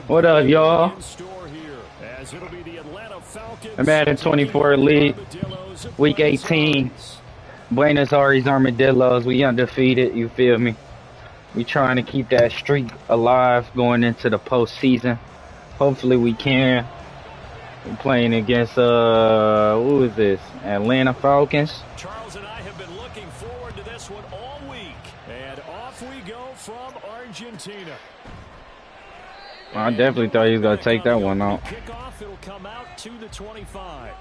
What up, y'all? I'm Madden 24 Elite, Week 18. Buenos Aires Armadillos. We undefeated, you feel me? We trying to keep that streak alive going into the postseason. Hopefully we can. We're playing against, who is this? Atlanta Falcons. Charles and I have been looking forward to this one all week. And off we go from Argentina. I definitely thought he was going to take that one out. Kickoff, it'll come out to the 25.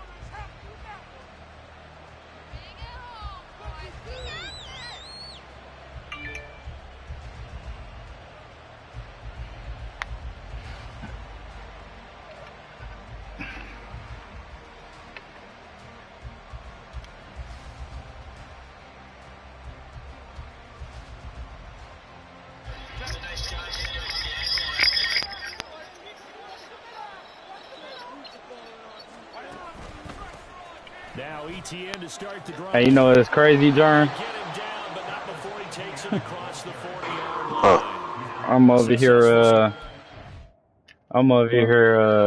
Now ETN to start the drive. Hey, you know it's crazy, Jern? I'm over here,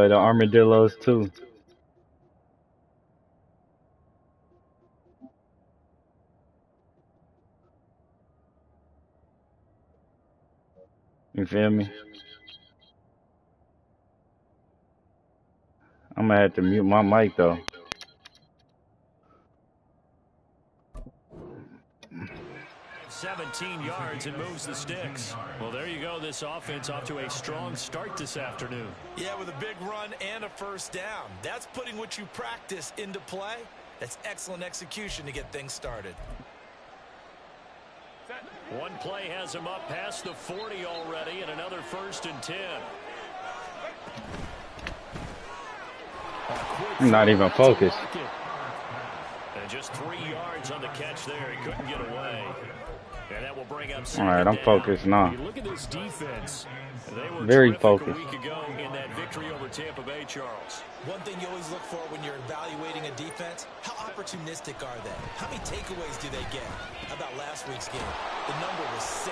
the Armadillos too. You feel me? I'm gonna have to mute my mic though. $17 yards and moves the sticks. Well, there you go. This offense off to a strong start this afternoon. Yeah, with a big run and a first down. That's putting what you practice into play. That's excellent execution to get things started. One play has him up past the 40 already, and another 1st and 10. I'm not even focused. And just 3 yards on the catch there. He couldn't get away. And that will bring up all right, I'm focused now. Look at this defense. They were very focused. A week ago in that victory over Tampa Bay, Charles. One thing you always look for when you're evaluating a defense, how opportunistic are they? How many takeaways do they get? How about last week's game? The number was 6.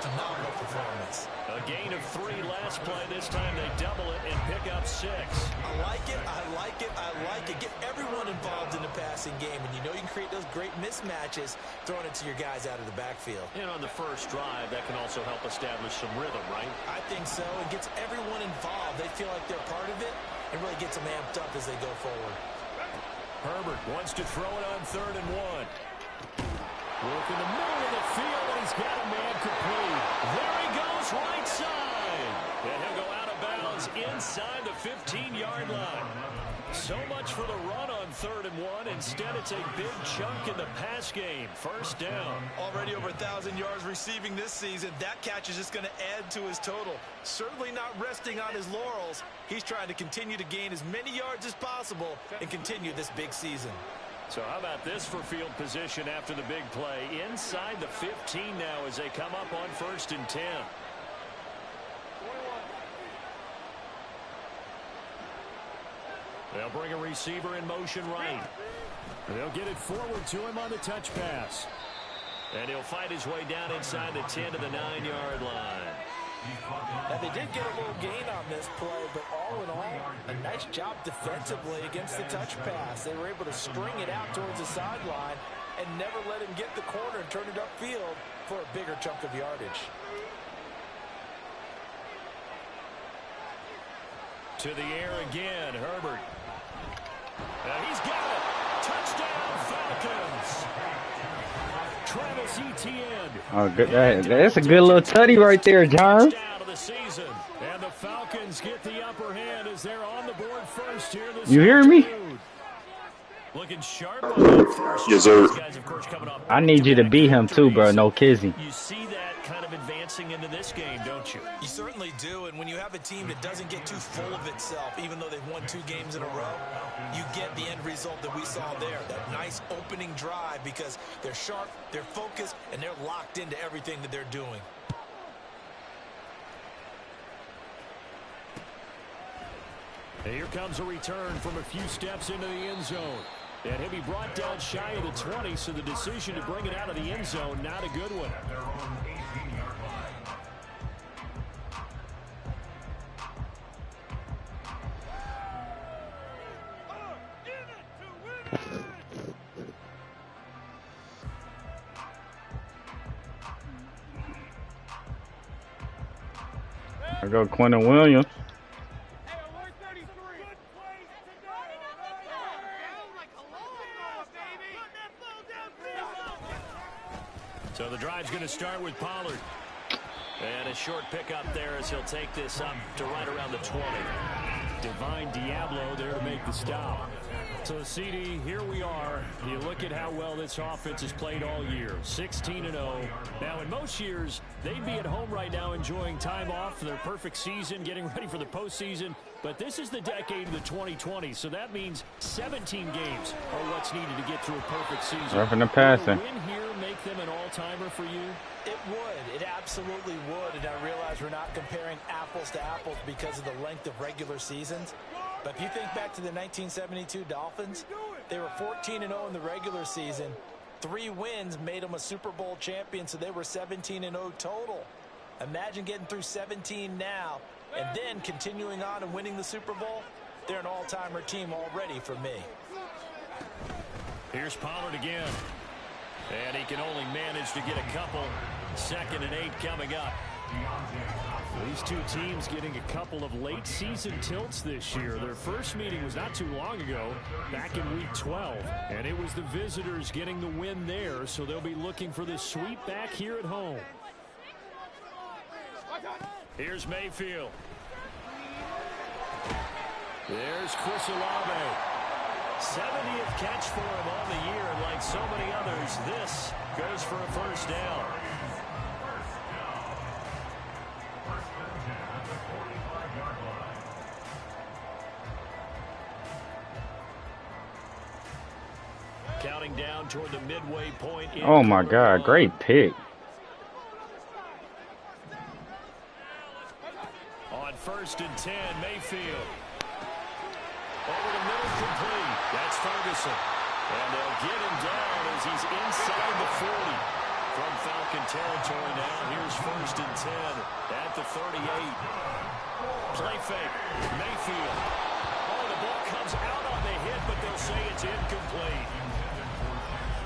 Phenomenal performance. A gain of 3 last play. This time they double it and pick up 6. I like it. I like it. I like it. Get everyone involved in the passing game, and you know you can create those great mismatches throwing it to your guys out of the backfield. And on the first drive, that can also help establish some rhythm, right? I think so. It gets everyone involved. They feel like they're part of it and really gets them amped up as they go forward. Herbert wants to throw it on 3rd and 1. Work in the middle of the field, and he's got a man complete. There he goes, right side. And he'll go out of bounds inside the 15-yard line. So much for the run on 3rd and 1. Instead, it's a big chunk in the pass game. 1st down. Already over 1,000 yards receiving this season. That catch is just going to add to his total. Certainly not resting on his laurels. He's trying to continue to gain as many yards as possible and continue this big season. So how about this for field position after the big play? Inside the 15 now as they come up on 1st and 10. They'll bring a receiver in motion right. They'll get it forward to him on the touch pass. And he'll fight his way down inside the 10 to the 9-yard line. Now, they did get a little gain on this play, but all in all, a nice job defensively against the touch pass. They were able to string it out towards the sideline and never let him get the corner and turn it upfield for a bigger chunk of yardage. To the air again, Herbert. He's got it. Touchdown, Falcons. Travis Etienne. Oh, good. That's a good little tutty right there, John. Of the season. And the Falcons get the upper hand as they're on the board first here this You hear me? Looking sharp on that first. Yes, sir. Guys, of course, coming off I need you to beat him too, bro. No kizzy. You see that kind of advancing into this game, don't you? You certainly do, and when you have a team that doesn't get too full of itself, even though they've won 2 games in a row, you get the end result that we saw there, that nice opening drive, because they're sharp, they're focused, and they're locked into everything that they're doing. And here comes a return from a few steps into the end zone. And he'll be brought down shy of the 20, so the decision to bring it out of the end zone, not a good one. I go Quentin Williams. So the drive's going to start with Pollard. And a short pickup there as he'll take this up to right around the 20. Divine Diablo there to make the stop. So, CD, here we are. You look at how well this offense has played all year. 16-0. Now, in most years, they'd be at home right now enjoying time off for their perfect season, getting ready for the postseason. But this is the decade of the 2020s, so that means 17 games are what's needed to get through a perfect season. Roughing the passing. Will a win here make them an all-timer for you? It would. It absolutely would. And I realize we're not comparing apples to apples because of the length of regular seasons. But if you think back to the 1972 Dolphins, they were 14-0 in the regular season. 3 wins made them a Super Bowl champion, so they were 17-0 total. Imagine getting through 17 now and then continuing on and winning the Super Bowl. They're an all-timer team already for me. Here's Pollard again. And he can only manage to get a couple. 2nd and 8 coming up. These two teams getting a couple of late season tilts this year. Their first meeting was not too long ago, back in week 12. And it was the visitors getting the win there, so they'll be looking for this sweep back here at home. Here's Mayfield. There's Chris Olave. 70th catch for him on the year, and like so many others, this goes for a first down. Counting down toward the midway point. Oh my God, great pick. On 1st and 10, Mayfield. Over the middle, complete. That's Ferguson. And they'll get him down as he's inside the 40. From Falcon territory now, here's 1st and 10 at the 38. Play fake. Mayfield. Oh, the ball comes out on the hit, but they'll say it's incomplete.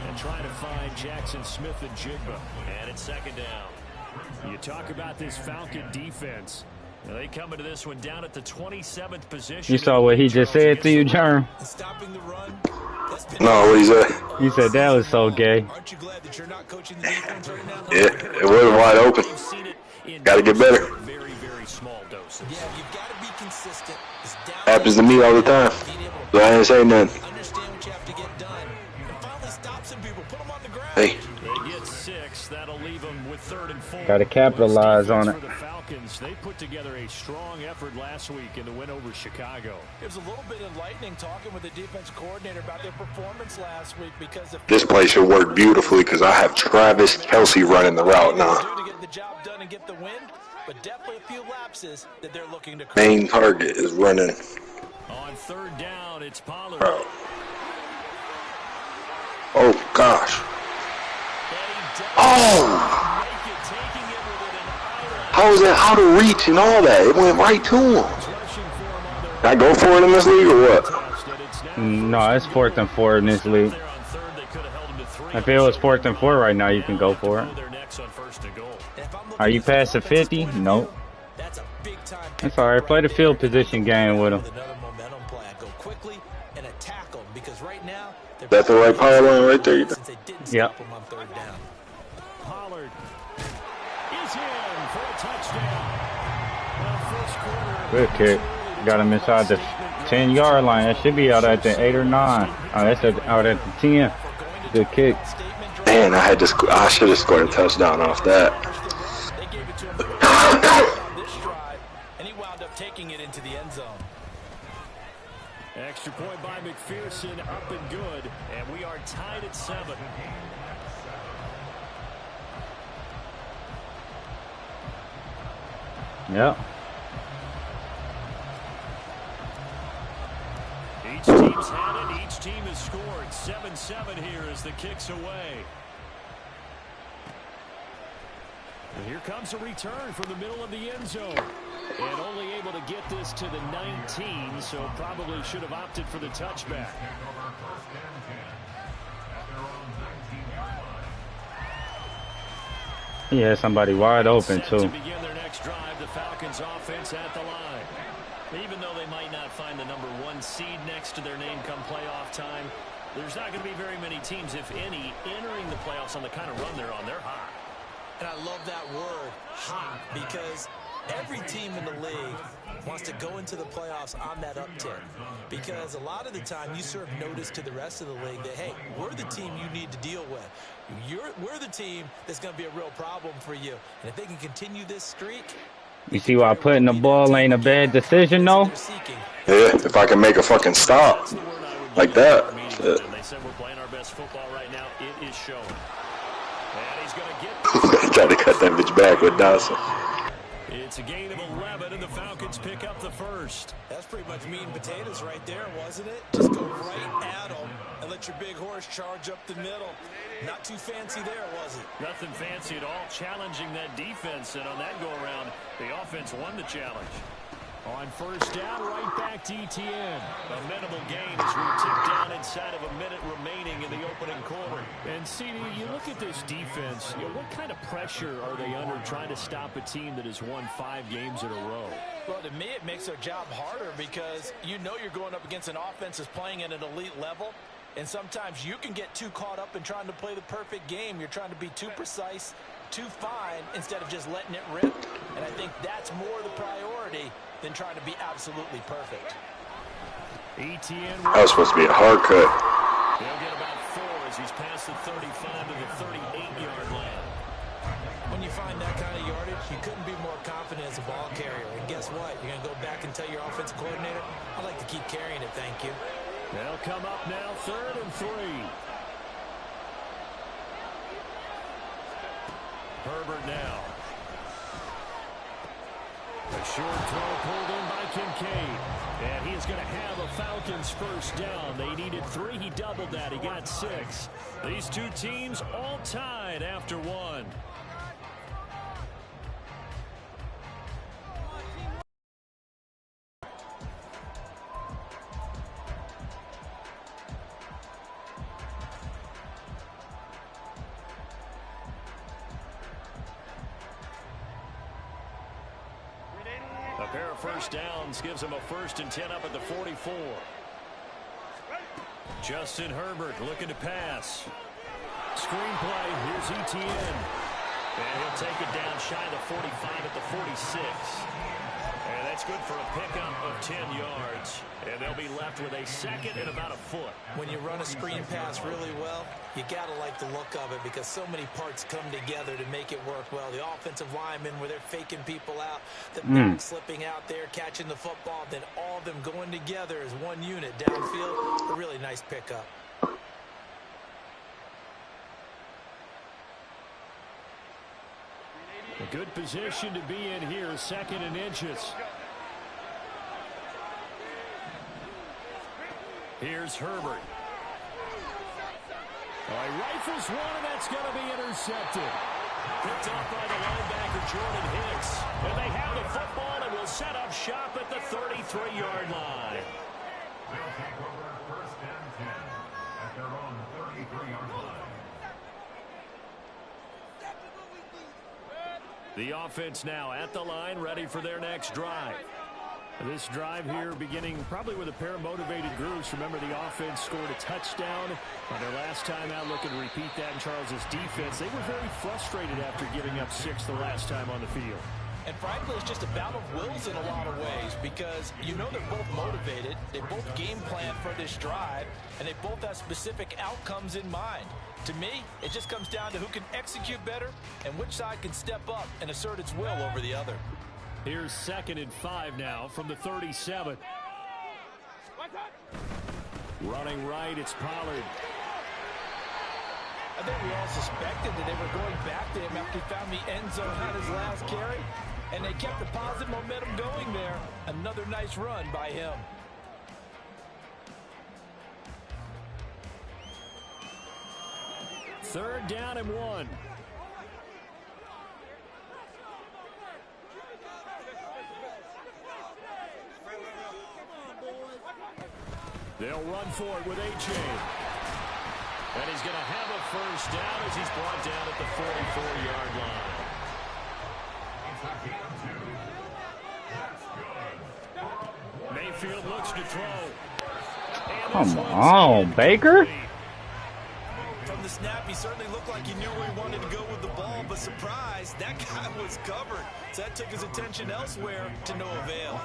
And trying to find Jackson Smith and Jigba. And it's 2nd down. You talk about this Falcon defense. They come into this one down at the 27th position. You saw what he just said to you, Jerm? Stopping the run. No, what he said? He said that was so gay. Aren't you glad that you're not coaching the defense right now? Yeah, it was wide open. Got to get better. Very, very small doses. Yeah, you've got to be consistent. Happens to me all the time. So I ain't saying nothing. Understand what you have to get done. And finally stop some people. Put them on the ground. Hey. They get 6. That'll leave them with 3rd and 4. Got to capitalize on it. For the Falcons, they put together a strong effort last week in the win over Chicago. It was a little bit enlightening talking with the defense coordinator about their performance last week because of This play should work beautifully because I have Travis Kelce running the route now. to get the job done and get the win, but definitely a few lapses that they're looking to correct. Main target is running. On 3rd down, it's Pollard. Bro. Oh, gosh. Oh! How was that out of reach and all that? It went right to him. Did I go for it in this league or what? No, it's 4th and 4 in this league. If it was 4th and 4 right now, you can go for it. Are you past the 50? Nope. That's all right. Play the field position game with him. That's the right power line right there. Yep. Pollard is in for a touchdown. Good kick. Got him inside the 10-yard line. That should be out at the 8 or 9. Oh, that's out at the 10. Good kick. Man, I should have scored a touchdown off that. They gave it to him this drive, and he wound up taking it into the end zone. Extra point by McPherson, up and good, and we are tied at 7. Yep. Each team's had it. Each team has scored. 7-7 here as the kick's away. And here comes a return from the middle of the end zone. And only able to get this to the 19, so probably should have opted for the touchback. He had somebody wide open, Set too. to begin their next drive, the Falcons offense at the line. Even though they might not find the #1 seed next to their name come playoff time, there's not going to be very many teams, if any, entering the playoffs on the kind of run they're on. They're hot. And I love that word, hot, because every team in the league wants to go into the playoffs on that uptick. Because a lot of the time you serve notice to the rest of the league that, hey, we're the team you need to deal with. We're the team that's going to be a real problem for you. And if they can continue this streak, You see why putting the ball ain't a bad decision, though? Yeah, if I can make a fucking stop like that. Shit. They said we're playing our best football right now. It is showing. And he's going to get Tried to cut that bitch back with Dawson. It's a gain of 11, and the Falcons pick up the first. That's pretty much meat and potatoes right there, wasn't it? Just go right at them and let your big horse charge up the middle. Not too fancy there, was it? Nothing fancy at all, challenging that defense, and on that go-around, the offense won the challenge. On first down, right back to ETN. A minimal gain as we tick down inside of a minute remaining in the opening quarter. And, CD, you look at this defense, what kind of pressure are they under trying to stop a team that has won 5 games in a row? Well, to me, it makes their job harder because you know you're going up against an offense that's playing at an elite level. And sometimes you can get too caught up in trying to play the perfect game. You're trying to be too precise, too fine, instead of just letting it rip. And I think that's more the priority than trying to be absolutely perfect. ETN. That was supposed to be a hard cut. They'll get about 4 as he's past the 35 to the 38-yard line. When you find that kind of yardage, you couldn't be more confident as a ball carrier. And guess what? You're going to go back and tell your offensive coordinator, I'd like to keep carrying it, thank you. They'll come up now, 3rd and 3. Herbert now. A short throw pulled in by Kincaid. And he is going to have a Falcons first down. They needed 3. He doubled that. He got 6. These two teams all tied after 1. A pair of first downs gives him a 1st and 10 up at the 44. Justin Herbert looking to pass. Screenplay, here's ETN. And he'll take it down shy of the 45 at the 46. And that's good for a pickup of 10 yards. And they'll be left with a 2nd and about a foot. When you run a screen pass really well, you got to like the look of it because so many parts come together to make it work well. The offensive linemen where they're faking people out, the back slipping out there, catching the football, then all of them going together as one unit downfield. A really nice pickup. A good position to be in here, 2nd and inches. Here's Herbert. He rifles one, and that's going to be intercepted. Picked up by the linebacker, Jordan Hicks. And they have the football and will set up shop at the 33-yard line. They'll take over 1st and 10 at their own 33-yard line. The offense now at the line, ready for their next drive. This drive here beginning probably with a pair of motivated groups. Remember, the offense scored a touchdown on their last time out. Looking to repeat that in Charles's defense. They were very frustrated after giving up 6 the last time on the field. And frankly, it's just a battle of wills in a lot of ways because you know they're both motivated. They both game plan for this drive, and they both have specific outcomes in mind. To me, it just comes down to who can execute better and which side can step up and assert its will over the other. Here's 2nd and 5 now from the 37. Running right, it's Pollard. I think we all suspected that they were going back to him after he found the end zone on his last carry, and they kept the positive momentum going there. Another nice run by him. Third down and 1. They'll run for it with Archie. And he's going to have a first down as he's brought down at the 44-yard line. Mayfield looks to throw. Come on, Baker. From the snap, he certainly looked like he knew where he wanted to go with the ball, but surprise, that guy was covered. So that took his attention elsewhere to no avail.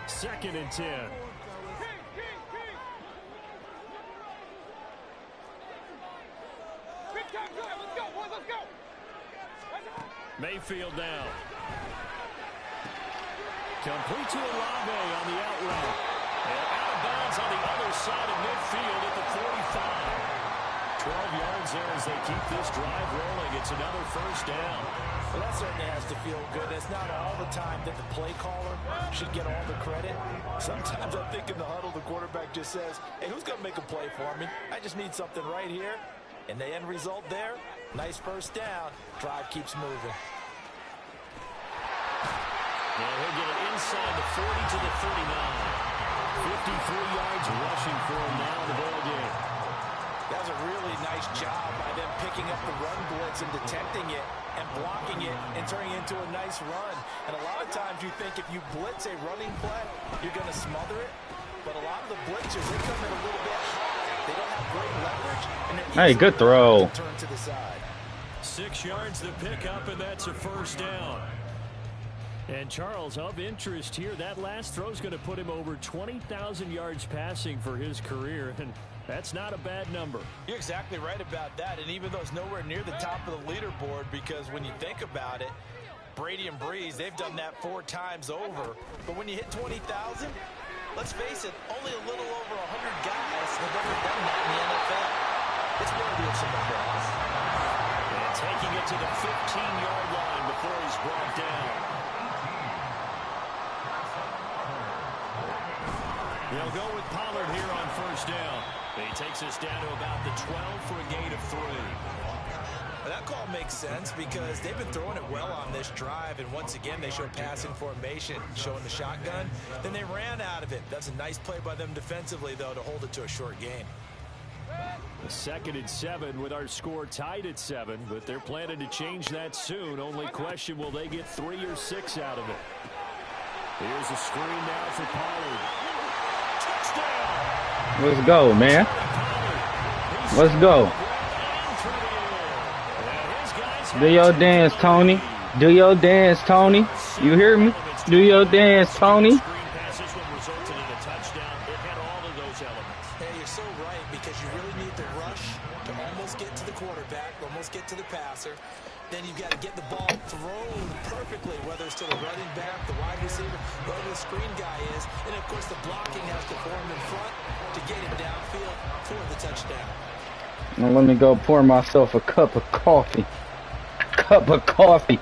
Second and 10. Mayfield down. Complete to Olave on the out route. And out of bounds on the other side of midfield at the 45. 12 yards there as they keep this drive rolling. It's another first down. Well, that certainly has to feel good. It's not all the time that the play caller should get all the credit. Sometimes I think in the huddle, the quarterback just says, hey, who's going to make a play for me? I just need something right here. And the end result there, nice first down. Drive keeps moving. And he'll get it inside the 40 to the 39. 53 yards rushing for him now in the ball game. That was a really nice job by them picking up the run blitz and detecting it and blocking it and turning it into a nice run. And a lot of times you think if you blitz a running play, you're going to smother it. But a lot of the blitzers, they come in a little bit high. They don't have great leverage. And hey, good throw. Turn to the side. 6 yards to pick up, and that's a first down. And Charles, of interest here, that last throw is going to put him over 20,000 yards passing for his career, and that's not a bad number. You're exactly right about that, and even though it's nowhere near the top of the leaderboard, because when you think about it, Brady and Breeze, they've done that 4 times over. But when you hit 20,000, let's face it, only a little over 100 guys have ever done that in the NFL. It's worthy of some applause. And taking it to the 15-yard line before he's brought down. They'll go with Pollard here on first down. He takes us down to about the 12 for a gain of 3. That call makes sense because they've been throwing it well on this drive, and once again they show passing formation, showing the shotgun. Then they ran out of it. That's a nice play by them defensively, though, to hold it to a short gain. 2nd and 7 with our score tied at 7, but they're planning to change that soon. Only question, will they get 3 or 6 out of it? Here's a screen now for Pollard. Let's go, man. Let's go. Do your dance, Tony. Do your dance, Tony. You hear me? Do your dance, Tony. Hey, you're so right, because you really need the rush to almost get to the quarterback, almost get to the passer. Then you've got to get the ball thrown perfectly, whether it's to the running back, the wide receiver, whoever the screen guy is. And, of course, the blocking has to form in front to get him downfield for the touchdown. Now let me go pour myself a cup of coffee. Cup of coffee.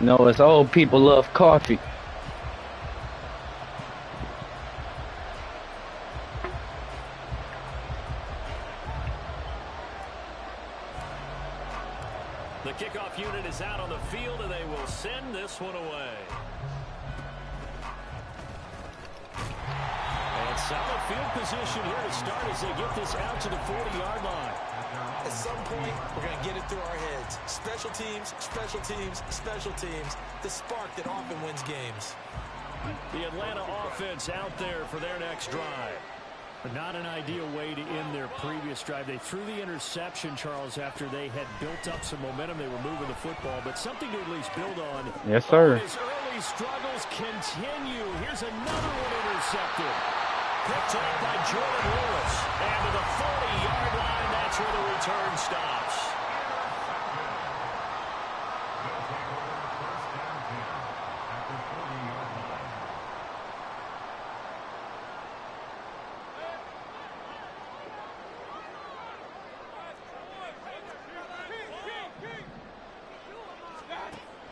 No, it's old people love coffee. The kickoff unit is out on the field, and they will send this one away. And solid field position here to start as they get this out to the 40-yard line. At some point, we're going to get it through our heads. Special teams, special teams, special teams. The spark that often wins games. The Atlanta offense out there for their next drive. But not an ideal way to end their previous drive. They threw the interception, Charles, after they had built up some momentum. They were moving the football, but something to at least build on. Yes, sir. His early struggles continue. Here's another one intercepted. Picked up by Jordan Lewis. And to the 40-yard line, that's where the return stops.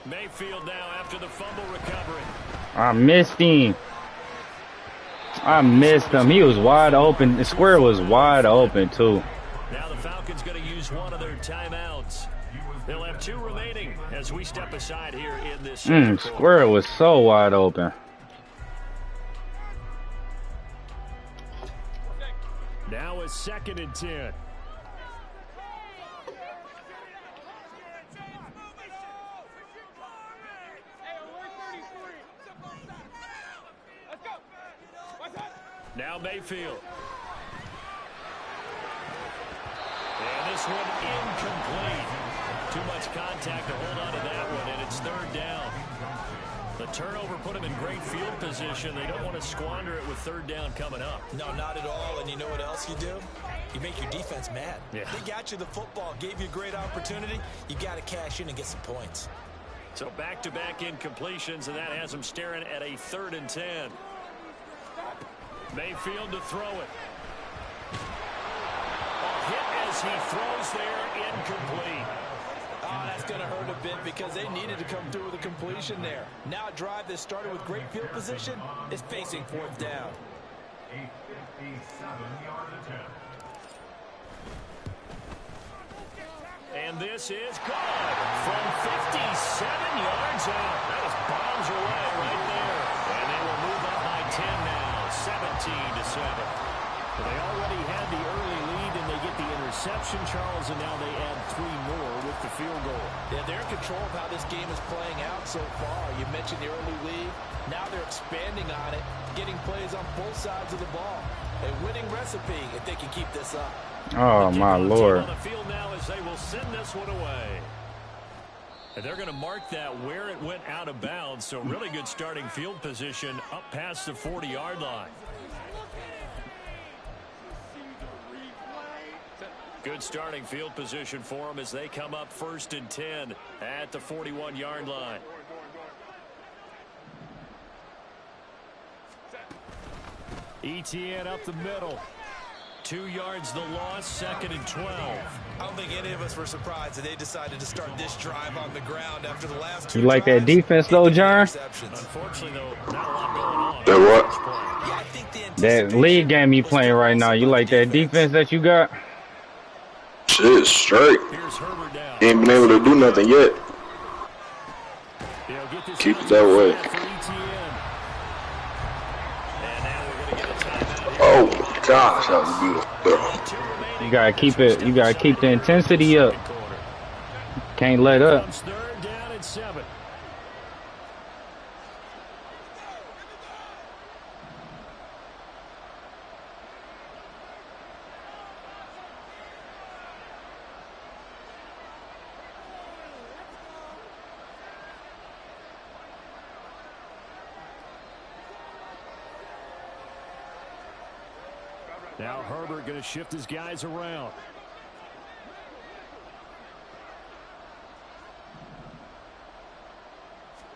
Mayfield now after the fumble recovery. I missed him. I missed him. He was wide open. The square was wide open, too. Now the Falcons going to use one of their timeouts. They'll have 2 remaining as we step aside here in this second quarter. Squirrel was so wide open. Now a 2nd and 10. Now Mayfield. And this one incomplete. Too much contact to hold on to that one, and it's 3rd down. The turnover put them in great field position. They don't want to squander it with 3rd down coming up. No, not at all. And you know what else you do? You make your defense mad. Yeah. They got you the football, gave you a great opportunity. You got to cash in and get some points. So back-to-back incompletions, and that has them staring at a 3rd and 10. Mayfield to throw it. A hit as he throws there, incomplete. Oh, that's going to hurt a bit because they needed to come through with a completion there. Now a drive that started with great field position is facing 4th down. A 57-yard attempt. And this is good from 57 yards out. That was bombs away right there. And they will move up by 10 now, 17-7. But they already had the early lead, and they get the interception, Charles, and now they add 3 more with the field goal. Yeah, they're in control of how this game is playing out so far. You mentioned the early lead. Now they're expanding on it, getting plays on both sides of the ball. A winning recipe if they can keep this up. Oh, my Lord. On the field now as they will send this one away. And they're going to mark that where it went out of bounds. So really good starting field position up past the 40-yard line. Good starting field position for them as they come up 1st and 10 at the 41-yard line. ETN up the middle. 2 yards the loss, 2nd and 12. I don't think any of us were surprised that they decided to start this drive on the ground after the last 2 You like that defense, though, John? Unfortunately, though, not a lot going on. That what? Yeah, I think the That league game you playing right now, you like that defense that you got? Shit, straight. Here's Herbert down. Ain't been able to do nothing yet. They'll get this Keep it that way. for ETN. And now we're going to get a timeout here. Oh my gosh, that was beautiful. 2 remaining. You gotta keep it. You gotta keep the intensity up. Can't let up. Comes 3rd down and 7. Now Herbert going to shift his guys around.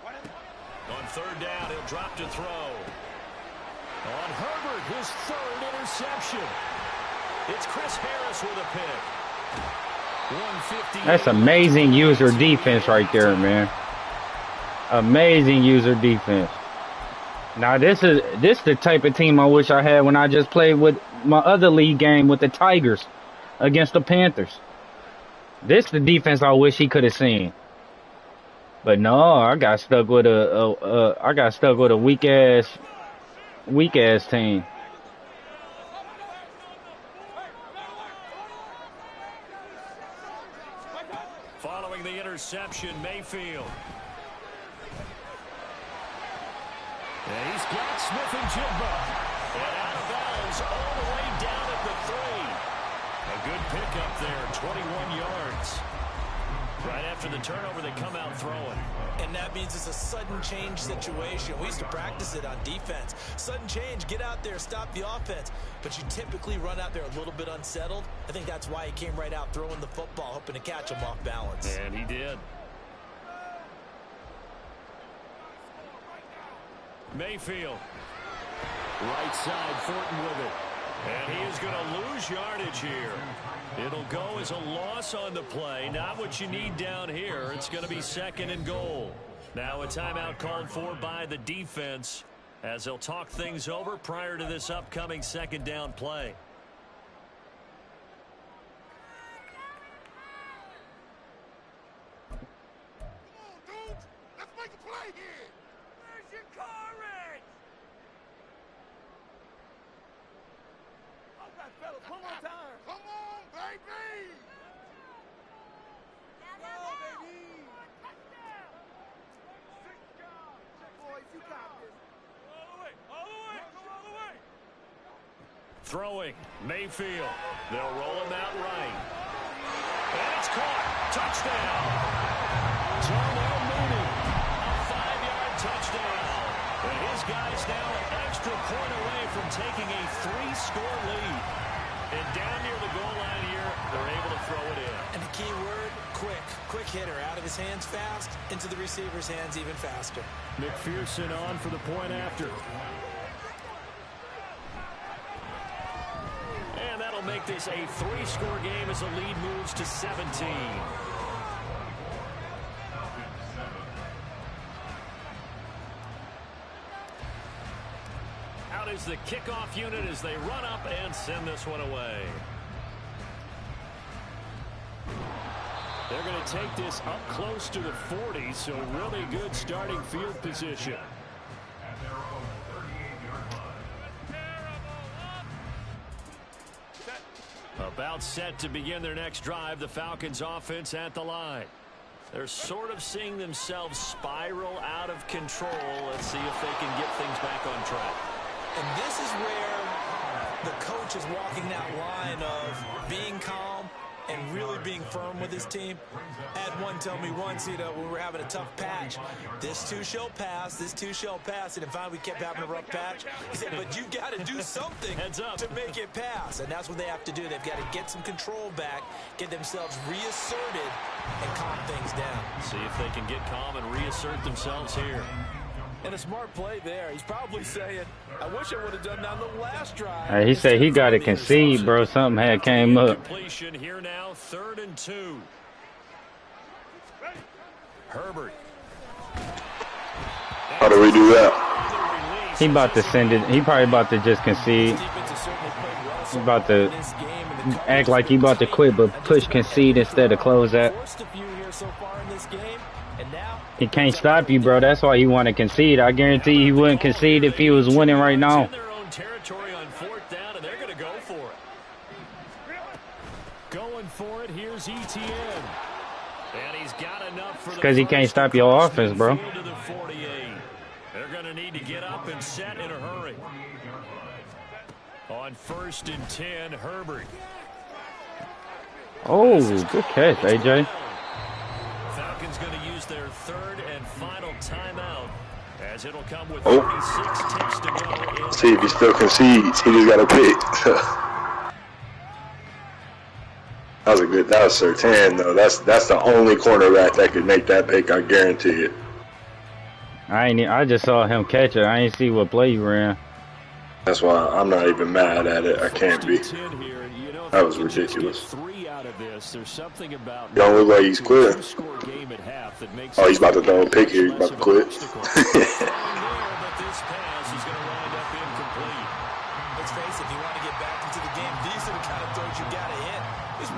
On 3rd down, he'll drop to throw. On Herbert, his 3rd interception. It's Chris Harris with a pick. 150. That's amazing user defense right there, man. Amazing user defense. Now this is the type of team I wish I had when I just played with my other league game with the Tigers against the Panthers. This the defense I wish he could have seen. But no, I got stuck with a weak ass team. Following the interception, Mayfield. And he's got Smith and Jigba. And out of bounds all the way down at the 3. A good pickup there, 21 yards. Right after the turnover, they come out throwing. And that means it's a sudden change situation. We used to practice it on defense. Sudden change, get out there, stop the offense. But you typically run out there a little bit unsettled. I think that's why he came right out throwing the football, hoping to catch him off balance. And he did. Mayfield. Right side, Fortin with it. And he is going to lose yardage here. It'll go as a loss on the play. Not what you need down here. It's going to be 2nd and goal. Now a timeout called for by the defense as they'll talk things over prior to this upcoming 2nd down play. Throwing, Mayfield. They'll roll him out right. And it's caught. Touchdown. Darnell Mooney. A 5-yard touchdown. And his guy's now an extra point away from taking a 3-score lead. And down near the goal line here, they're able to throw it in. And the key word, quick. Quick hitter. Out of his hands fast, into the receiver's hands even faster. McPherson on for the point after. And that'll make this a 3-score game as the lead moves to 17. Out is the kickoff unit as they run up and send this one away. They're going to take this up close to the 40, so really good starting field position. At their own 38-yard line. About set to begin their next drive, the Falcons offense at the line. They're sort of seeing themselves spiral out of control. Let's see if they can get things back on track. And this is where the coach is walking that line of being calm and really being firm with his team. Had one tell me once, you know, when we were having a tough patch, this too shall pass, this too shall pass. And finally we kept having a rough patch. He said, but you've got to do something to make it pass. And that's what they have to do. They've got to get some control back, get themselves reasserted, and calm things down. See if they can get calm and reassert themselves here. And a smart play there. He's probably saying, I wish I would have done that on the last drive. Hey, he said he got to concede, bro. Something had came up. Completion here now, 3rd and 2. Herbert. How do we do that? He about to send it. He probably about to just concede. He's about to act like he about to quit, but push concede instead of close that. He can't stop you, bro. That's why he want to concede. I guarantee he wouldn't concede if he was winning right now. In their own territory on 4th down, and they're going to go for it. Going for it. Here's ETN. And he's got enough for because he can't stop your offense, bro. They're going to need to get up and set in a hurry. On 1st and 10, Herbert. Oh, good catch, AJ. Falcons going to use their 3rd and final timeout as it'll come with 36 ticks to go. See if he still concedes. He just got a pick. That was Surtain though. That's the only cornerback that could make that pick. I guarantee it. I just saw him catch it. I ain't see what play he ran. That's why I'm not even mad at it. I can't be. That was ridiculous. Don't look like he's quit. Oh, he's about to throw a pick here. He's about to quit.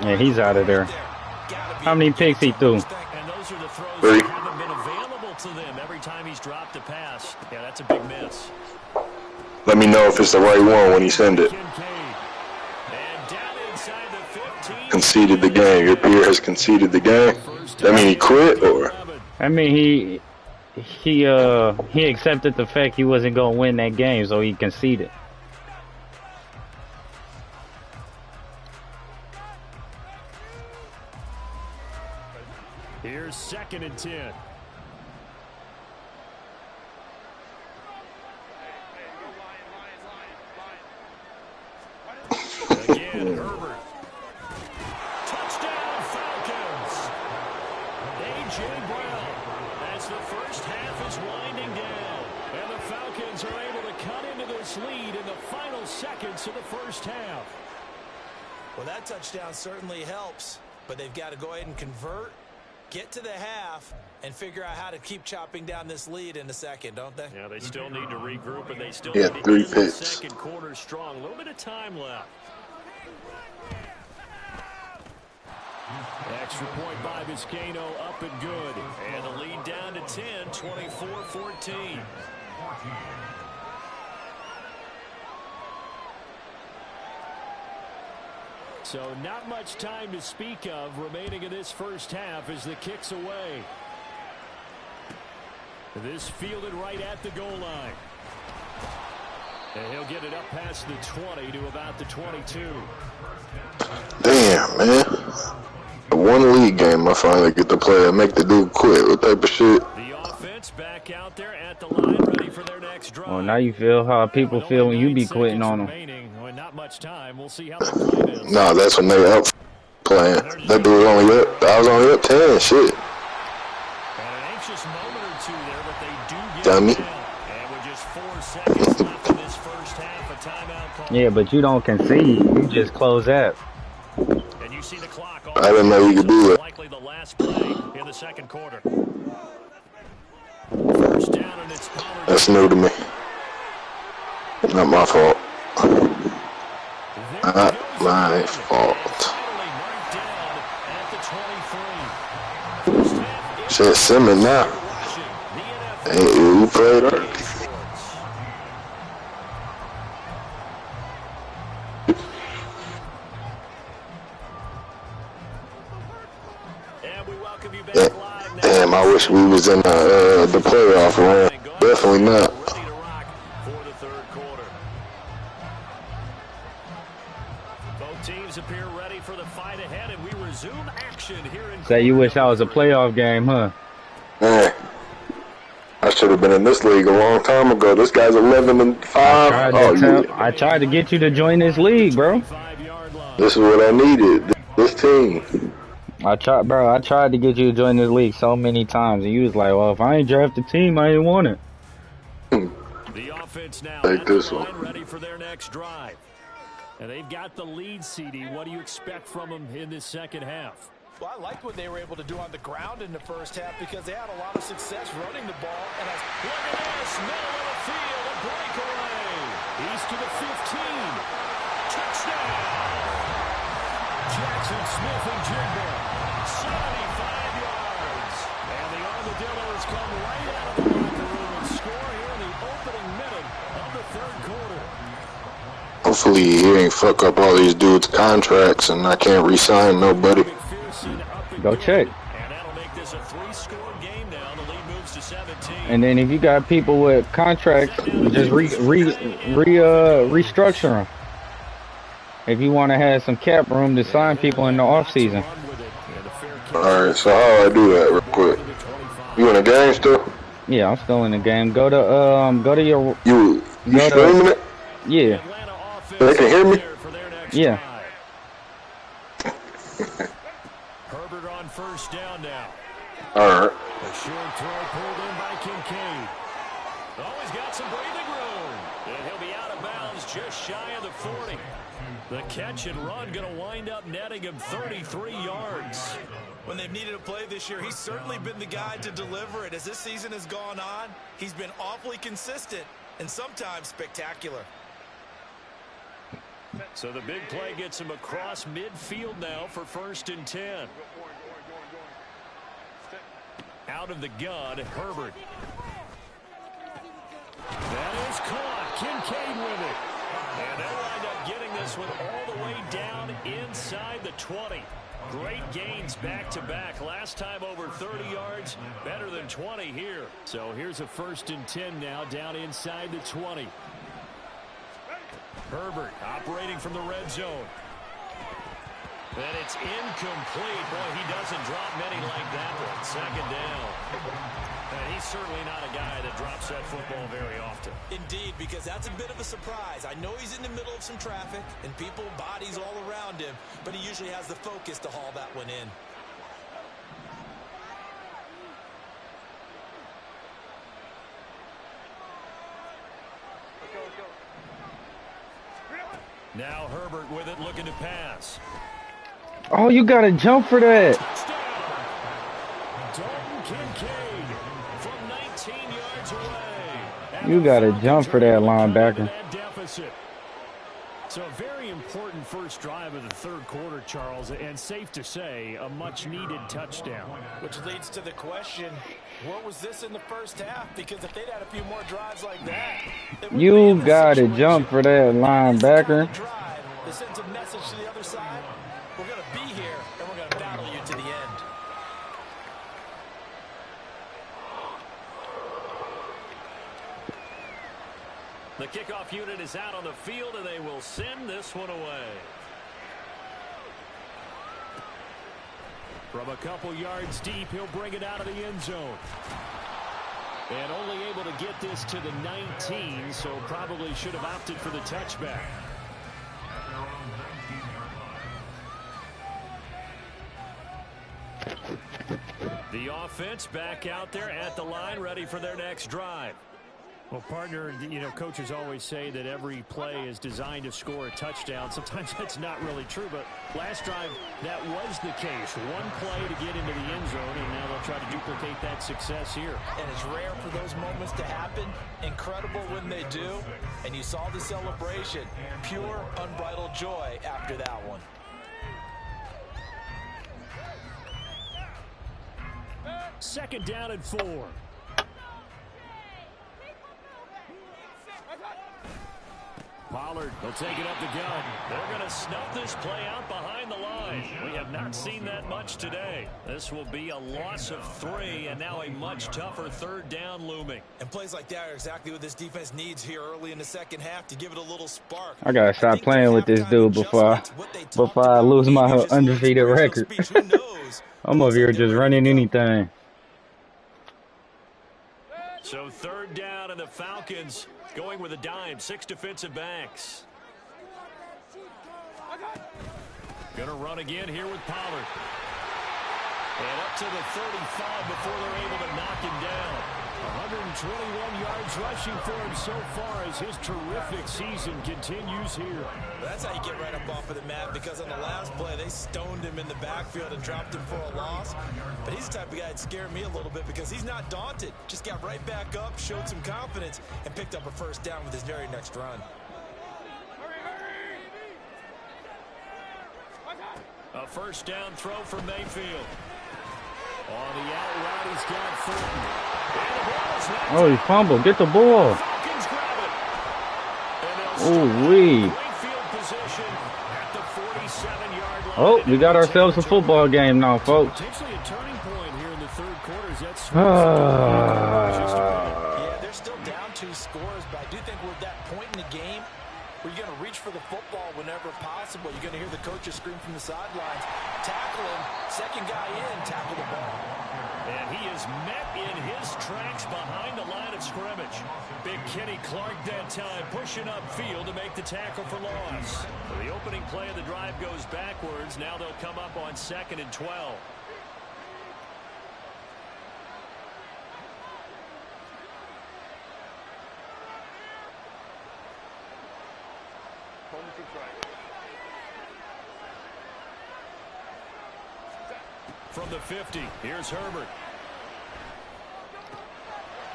Yeah, he's out of there. How many picks he threw? And those are the throws 3. that haven't been available to them every time he's dropped a pass. Yeah, that's a big miss. Let me know if it's the right one when you send it. Conceded the game. Your peer has conceded the game. That mean he quit, or? I mean he accepted the fact he wasn't gonna win that game, so he conceded. Here's 2nd and 10. Again, Herbert. Touchdown, Falcons. A.J. Brown as the first half is winding down. And the Falcons are able to cut into this lead in the final seconds of the first half. Well, that touchdown certainly helps, but they've got to go ahead and convert, get to the half, and figure out how to keep chopping down this lead in the second, don't they? Yeah, they still need to regroup, and they still Yeah, need to 3 end the picks. second quarter strong. A little bit of time left. Extra point by Vizcaino, up and good. And the lead down to 10, 24-14. So not much time to speak of remaining in this first half as the kick's away. This fielded right at the goal line. And he'll get it up past the 20 to about the 22. Damn, man. One league game, I finally get to play and make the dude quit. What type of shit? The offense back out there at the line, ready for their next drive. Well, now you feel how people feel when you be quitting on them. Not much time. We'll see how the play is. Nah, that's when they up playing. That dude was only up. I was only up 10. Shit. And an anxious moment or two there, but they do get Dummy. it down. And with just 4 seconds left in this first half, a timeout call. Yeah, but you don't concede. You just close that. And you see the clock. I didn't know you could do that. Likely the last play in the second quarter. First down, and it's Pollard. That's new to me. Not my fault. Not my fault. Shit, Simmons now. Hey, who played her? Damn, I wish we was in the playoff round. Definitely not. Appear ready for the fight ahead, and we resume action here in. Say you wish I was a playoff game, huh? Man, I should have been in this league a long time ago. This guy's 11-5. I tried to get you to join this league, bro. This is what I needed. This team. I tried to get you to join this league so many times, and you was like, "Well, if I ain't draft a team, I ain't want it." The offense now Take this one. ready for their next drive. And they've got the lead, CD. What do you expect from them in this second half? Well, I liked what they were able to do on the ground in the first half because they had a lot of success running the ball. And look at this, middle of the field, a breakaway. He's to the 15. Touchdown. Jackson Smith and Jigba, 75 yards. And the Armadillos come right out of the locker room and score here in the opening minute of the third quarter. Hopefully he ain't fuck up all these dudes' contracts and I can't re-sign nobody. Go check. And that'll make this a 3-score game now. The lead moves to 17. And then if you got people with contracts, just restructure them. If you want to have some cap room to sign people in the off season. Alright, so how do I do that real quick? You in the game still? Yeah, I'm still in the game. Go to your. You streaming it? Yeah. They can hear me? Yeah. Herbert on first down now. Alright. A short throw pulled in by Kincaid. Oh, he's got some breathing room. And he'll be out of bounds just shy of the 40. The catch and run going to wind up netting him 33 yards. When they've needed a play this year, he's certainly been the guy to deliver it. As this season has gone on, he's been awfully consistent and sometimes spectacular. So the big play gets him across midfield now for 1st and 10. Out of the gun, Herbert. That is caught. Kincaid with it. And they'll wind up getting this one all the way down inside the 20. Great gains back-to-back. Last time over 30 yards, better than 20 here. So here's a 1st and 10 now down inside the 20. Herbert operating from the red zone. And it's incomplete. Boy, he doesn't drop many like that one. 2nd down. And he's certainly not a guy that drops that football very often. Indeed, because that's a bit of a surprise. I know he's in the middle of some traffic and people, bodies all around him, but he usually has the focus to haul that one in. Now Herbert with it, looking to pass. Oh, you got to jump for that. Dalton Kincaid from 19 yards away. You got to jump for that linebacker. So a very important first drive of the third quarter, Charles, and safe to say a much-needed touchdown. Which leads to the question, where was this in the first half? Because if they'd had a few more drives like that, You gotta jump for that linebacker. This sends a message to the other side. We're going to be here, and we're going to battle you to the end. The kickoff unit is out on the field, and they will send this one away. From a couple yards deep, he'll bring it out of the end zone. And only able to get this to the 19, so probably should have opted for the touchback. The offense back out there at the line, ready for their next drive. Well, partner, you know, coaches always say that every play is designed to score a touchdown. Sometimes that's not really true, but last drive, that was the case. One play to get into the end zone, and now they'll try to duplicate that success here. And it's rare for those moments to happen. Incredible when they do. And you saw the celebration. Pure, unbridled joy after that one. Second down and 4. Pollard will take it up the gun. They're going to snuff this play out behind the line. We have not seen that much today. This will be a loss of 3, and now a much tougher third down looming. And plays like that are exactly what this defense needs here early in the second half to give it a little spark. I gotta stop playing with this dude before I lose my undefeated record. I'm over here just running anything. So third down, and the Falcons going with a dime, 6 defensive backs. Gonna run again here with Pollard. And up to the 35 before they're able to knock him down. 121 yards rushing for him so far as his terrific season continues here. That's how you get right up off of the mat, because on the last play, they stoned him in the backfield and dropped him for a loss. But he's the type of guy that scared me a little bit because he's not daunted. Just got right back up, showed some confidence, and picked up a first down with his very next run. A first down throw for Mayfield. On the out route, he's got Fulton. Oh, he fumbled. Get the ball. Ooh-wee. Oh, we got ourselves a football game now, folks. Potentially a turning point here in the third quarter. Yeah, they're still down 2 scores, but I do think we're at that point in the game where you're going to reach for the football whenever possible. You're going to hear the coaches scream from the sidelines. Tackle him. Second guy in. Tackle the ball. And he is met in his tracks behind the line of scrimmage. Big Kenny Clark that time pushing upfield to make the tackle for loss. The opening play of the drive goes backwards. Now they'll come up on 2nd and 12. From the 50, here's Herbert.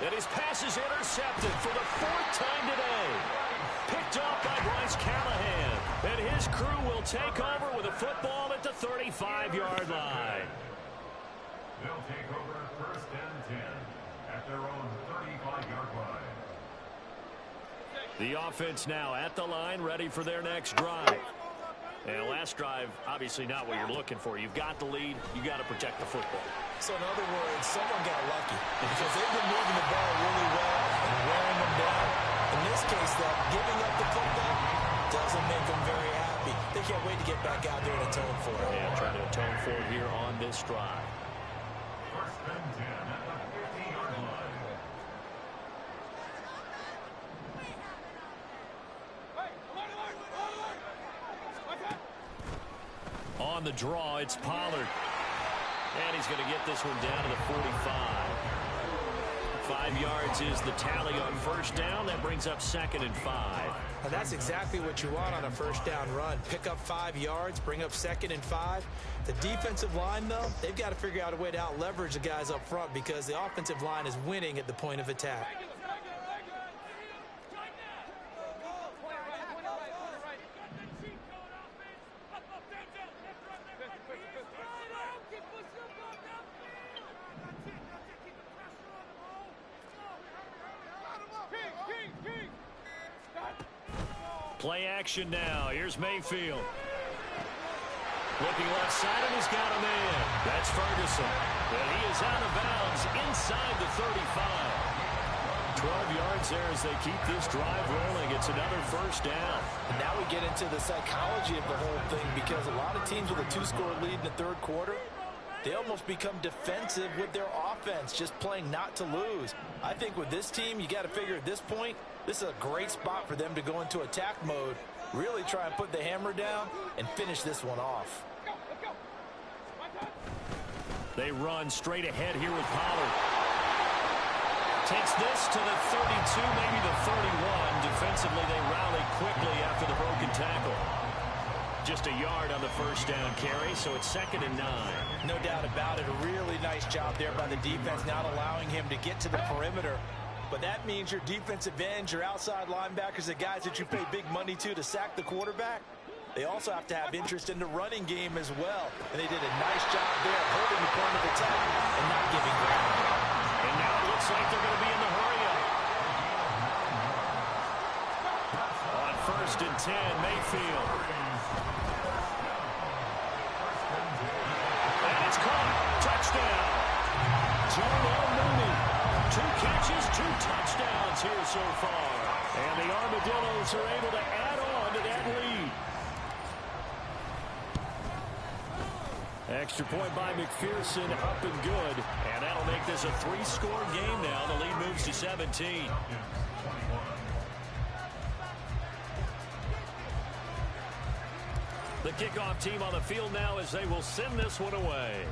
And his pass is intercepted for the 4th time today. Picked off by Bryce Callahan. And his crew will take over with a football at the 35-yard line. They'll take over 1st and 10 at their own 35-yard line. The offense now at the line, ready for their next drive. And last drive, obviously not what you're looking for. You've got the lead. You got to protect the football. So in other words, someone got lucky because they've been moving the ball really well and wearing them down. In this case, though, giving up the football doesn't make them very happy. They can't wait to get back out there and atone for it. Yeah, trying to atone for it here on this drive. 1st and 10 at the 50-yard line. On the draw, it's Pollard. And he's going to get this one down to the 45. 5 yards is the tally on first down. That brings up 2nd and 5. And that's exactly what you want on a first down run. Pick up 5 yards, bring up 2nd and 5. The defensive line, though, they've got to figure out a way to out-leverage the guys up front because the offensive line is winning at the point of attack. Play action now. Here's Mayfield. Looking left side, and he's got a man. That's Ferguson. And he is out of bounds inside the 35. 12 yards there as they keep this drive rolling. It's another first down. And now we get into the psychology of the whole thing, because a lot of teams with a 2-score lead in the third quarter, they almost become defensive with their offense, just playing not to lose. I think with this team, you got to figure at this point, this is a great spot for them to go into attack mode, really try and put the hammer down and finish this one off. They run straight ahead here with Pollard. Takes this to the 32, maybe the 31. Defensively, they rally quickly after the broken tackle. Just a yard on the first down carry, so it's 2nd and 9. No doubt about it. A really nice job there by the defense, not allowing him to get to the perimeter. But that means your defensive ends, your outside linebackers, the guys that you pay big money to sack the quarterback, they also have to have interest in the running game as well. And they did a nice job there holding the point of attack and not giving ground. And now it looks like they're going to be in the hurry-up. On 1st and 10, Mayfield. And it's caught. Touchdown. Darnell Mooney. 2 catches, 2 touchdowns here so far. And the Armadillos are able to add on to that lead. Extra point by McPherson, up and good. And that'll make this a 3-score game now. The lead moves to 17. The kickoff team on the field now as they will send this one away.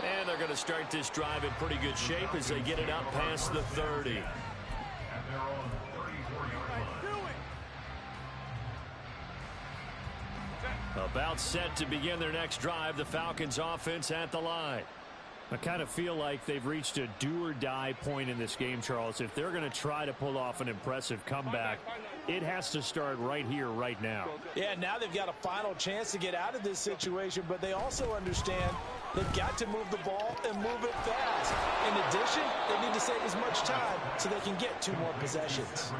And they're going to start this drive in pretty good shape as they get it up past the 30. About set to begin their next drive, the Falcons offense at the line. I kind of feel like they've reached a do-or-die point in this game, Charles. If they're going to try to pull off an impressive comeback, it has to start right here, right now. Yeah, now they've got a final chance to get out of this situation, but they also understand they've got to move the ball and move it fast. In addition, they need to save as much time so they can get 2 more possessions.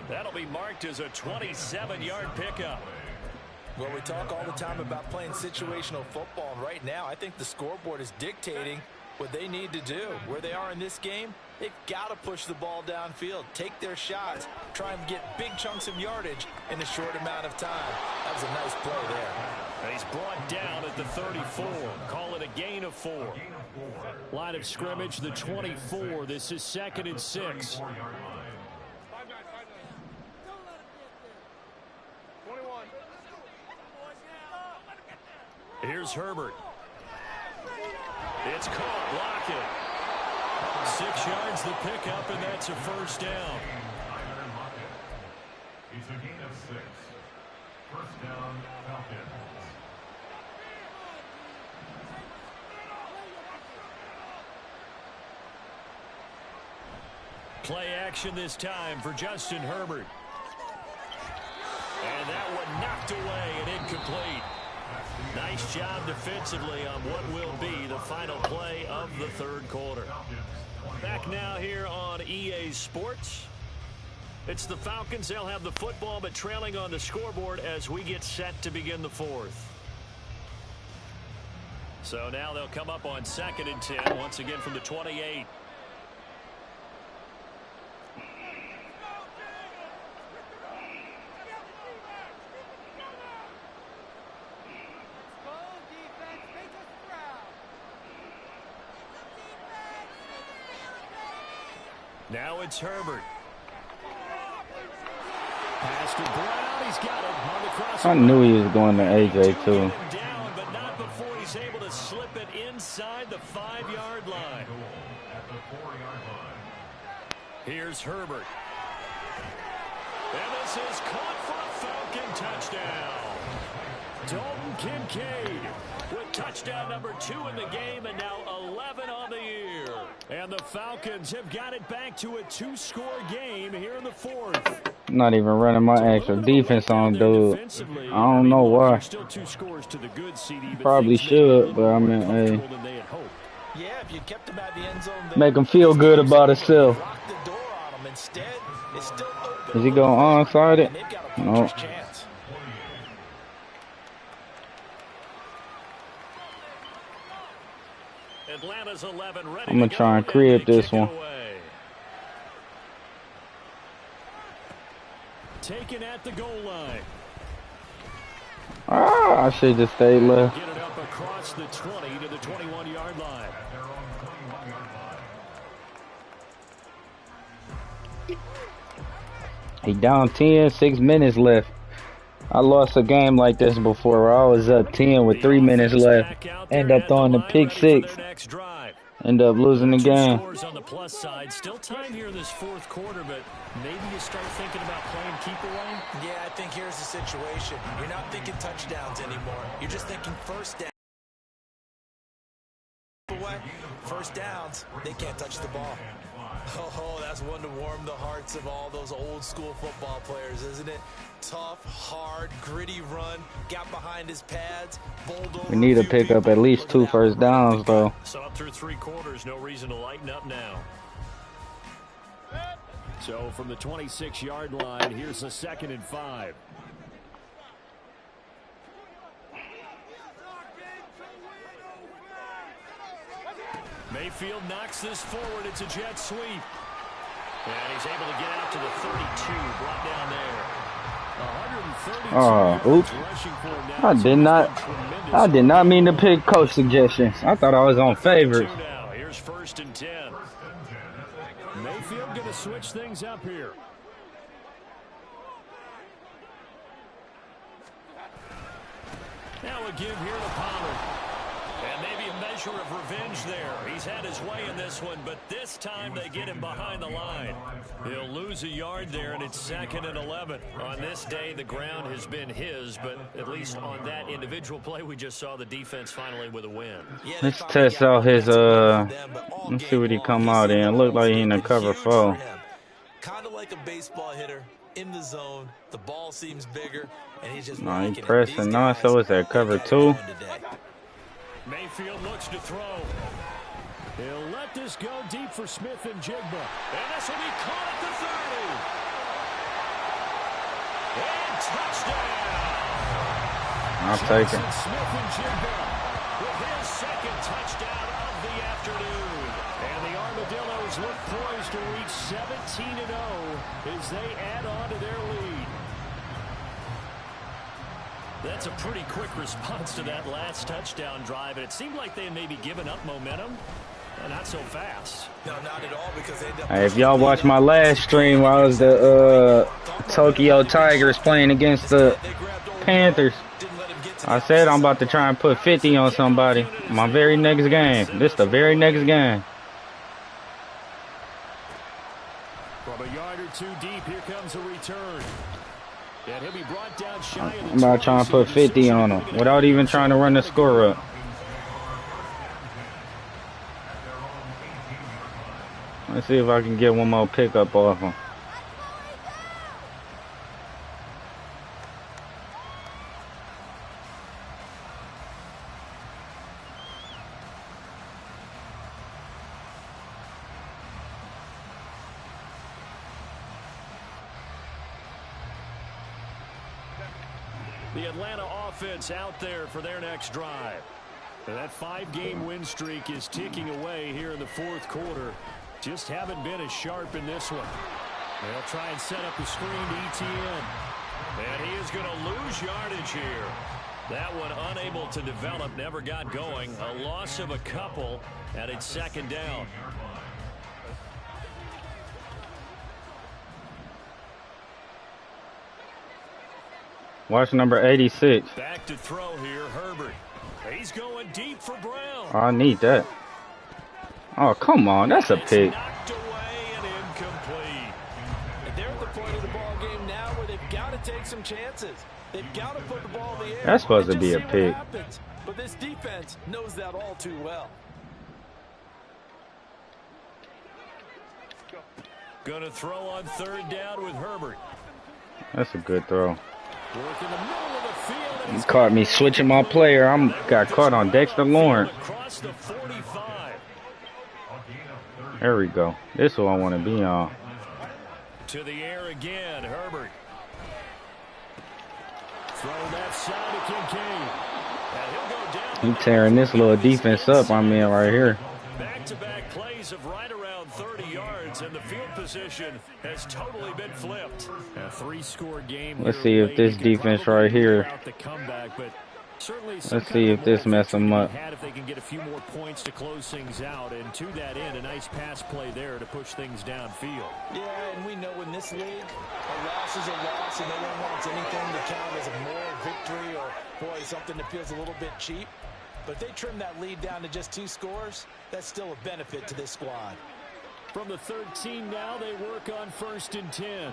That'll be marked as a 27-yard pickup. Well, we talk all the time about playing situational football, and right now I think the scoreboard is dictating what they need to do. Where they are in this game, they've got to push the ball downfield, take their shots, try and get big chunks of yardage in a short amount of time. That was a nice play there. And he's brought down at the 34. Call it a gain of 4. Line of scrimmage, the 24. This is 2nd and 6. Here's Herbert. It's caught. Block it. 6 yards the pickup, and that's a first down. It's a gain of 6. First down, Falcons. Play action this time for Justin Herbert. And that one knocked away and incomplete. Nice job defensively on what will be the final play of the third quarter. Back now here on EA Sports. It's the Falcons. They'll have the football, but trailing on the scoreboard as we get set to begin the 4th. So now they'll come up on 2nd and 10, once again from the 28. Now it's Herbert. Pass to Brown. He's got it on the cross. I knew he was going to AJ too. Down, but not before he's able to slip it inside the 5-yard line. Here's Herbert. And this is caught for a Falcon touchdown. Dalton Kincaid with touchdown number 2 in the game, and now 11 on the year. And the Falcons have got it back to a 2-score game here in the 4th. Not even running my actual defense on, dude. I don't know why. Still 2 scores to the good, CD, Probably should, but I mean, hey. Yeah, if you kept him out of the end zone there, Make him feel good about himself. lock the door on him. Instead, it's still open. Is he going onside it? And they've got a No. puncher's chance. Atlanta's 11 ready I'm gonna to try and go, create and they this kick it one. away. Taken at the goal line. Ah, I should just stay left. Get it up across the 20 to the 21-yard line. He down 10, 6 minutes left. I lost a game like this before where I was up 10 with 3 minutes left. End up throwing the pick 6. End up losing the game. Scores on the plus side. Still time here in this fourth quarter, but maybe you start thinking about playing keep away. Yeah, I think here's the situation. You're not thinking touchdowns anymore. You're just thinking first down. First downs, they can't touch the ball. Oh, that's one to warm the hearts of all those old school football players, isn't it? Tough, hard, gritty run, got behind his pads, bowled over. We need to pick up at least 2 first downs though. So up through 3 quarters, no reason to lighten up now. So from the 26-yard line, here's a 2nd and 5. Mayfield knocks this forward. It's a jet sweep. And he's able to get out to the 32, brought down there. 132 oops. rushing for him now. I did not mean to pick coach suggestions. I thought I was on favorites. Now, here's 1st and 10. Mayfield going to switch things up here. Now a give here to Pollard. And maybe a measure of revenge there. He's had his way in this one, but this time they get him behind the line. He'll lose a yard there, and it's 2nd and 11. On this day, the ground has been his, but at least on that individual play, we just saw the defense finally with a win. Let's test out his, let's see what he come out in. Look like he in a cover 4. Kind of like a baseball hitter in the zone. The ball seems bigger, and he's just No, he pressing. No, so it's that cover 2. Mayfield looks to throw. He'll let this go deep for Smith and Jigba. And this will be caught at the 30. And touchdown. I'll take it. Smith and Jigba with his 2nd touchdown of the afternoon. And the Armadillos look poised to reach 17-0 as they add on to their lead. That's a pretty quick response to that last touchdown drive, and it seemed like they had maybe given up momentum. Not so fast. No, not at all, because they end up. Hey, if y'all watched my last stream where I was the Tokyo Tigers playing against the Panthers, I said I'm about to try and put 50 on somebody. My very next game. This the very next game. From a yard or 2 deep, here comes a return. And he'll be brought down shy of the I'm about to try and put 50 on him without even trying to run the score up. Let's see if I can get one more pickup off him. The Atlanta offense out there for their next drive. And that 5-game win streak is ticking away here in the 4th quarter. Just haven't been as sharp in this one. They'll try and set up the screen to ETN. And he is going to lose yardage here. That one unable to develop, never got going. A loss of a couple, and it's 2nd down. Watch number 86. Back to throw here, Herbert. He's going deep for Brown. Oh, I need that. Oh, come on. That's a pick. Knocked away and incomplete. And they're at the point of the ball game now where they've got to take some chances. They've got to put the ball in the air. That's supposed to be a Just see pick. what happens. But this defense knows that all too well. Going to throw on 3rd down with Herbert. That's a good throw. Work in the middle of the field. And You caught me switching my player. Got caught on Dexter Lawrence. Across the 45. There we go. This is what I want to be on. To the air again, Herbert. Throw left side to Kincaid. And he'll go down. He tearing this little defense up I'm in right here. Back-to-back plays of right around 30 yards, and the field position has totally been flipped. A 3-score game. Let's see if this defense right here. Let's see if this mess them up. If they can get a few more points to close things out, and to that end, a nice pass play there to push things downfield. Yeah, and we know in this league, a loss is a loss, and no one wants anything to count as a moral victory or, boy, something that feels a little bit cheap. But if they trim that lead down to just 2 scores, that's still a benefit to this squad. From the 13 now, they work on 1st and 10.